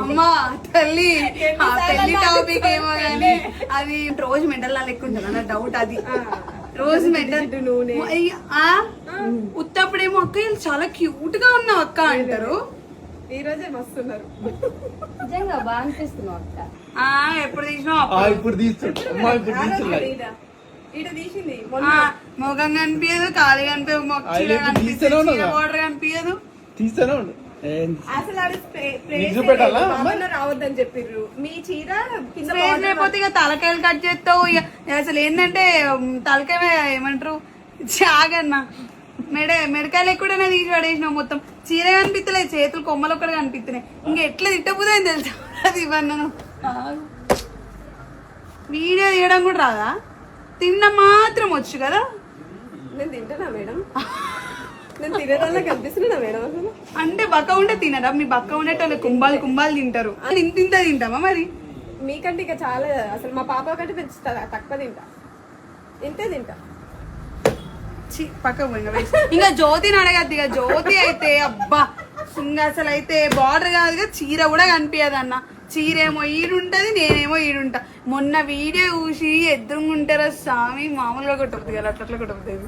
అమ్మా తల్లి పెళ్లి టాపిక్ ఏమో కానీ అది రోజు మెంటల్ లెక్క ఉంటుంది అన్న డౌట్ అది. రోజు మెంటల్ ఉత్తప్పుడేమో అక్క వీళ్ళు చాలా క్యూట్ గా ఉన్నావు అక్క అంటారు. ఈ రోజే మస్తున్నారు. నిజంగా బాగా అనిపిస్తున్నావు అక్క. ఎప్పుడు తీసినావు ఇప్పుడు తీసింది మొగం కనిపించదు, కాలు కనిపించదు, బోర్డర్ కనిపించదు. తీస్తూనే ఉండు. అసలు రావద్దని చెప్పిర్రు. మీ చీర లేకపోతే ఇక తలకాయలు కట్ చేస్తావు. ఇక అసలు ఏంటంటే తలకాయ ఏమంటారు చాగన్న మెడకాయలు కూడా తీసి పడేసినావు. మొత్తం చీర కనిపిస్తలేదు, చేతులు కొమ్మలు ఒక్కడ కనిపిస్తున్నాయి. ఇంకా ఎట్లా తిట్టబోదని తెలుసా అది ఇవన్నీ. వీడియో తీయడం కూడా రాదా? తిన్న మాత్రం వచ్చు కదా. నేను తింటానా మేడం? నేను తినడాల్లో కనిపిస్తున్నా మేడం? అసలు అంటే బక్క ఉంటే తినరా? మీ బక్క ఉండేటోళ్ళు కుంభాలు కుంభాలు తింటారు. ఇంత తింటామా మరి? మీకంటే ఇక చాలా అసలు మా పాప కంటే పెంచుతా తక్కువ తింటా. ఇంతే తింటా. పక్క ఇంకా జ్యోతిని అడగద్దు. ఇక జ్యోతి అయితే అబ్బా ఇంకా అసలు అయితే బార్డర్ కాదుగా చీర కూడా కనిపించదు అన్న. చీర ఏమో ఈడుంటది, నేనేమో ఈడుంటా. మొన్న వీడియో చూసి ఎదురుగుంటారా స్వామి మామూలుగా కొట్టవుతుంది కదా, అట్లా కొట్టవుతుంది.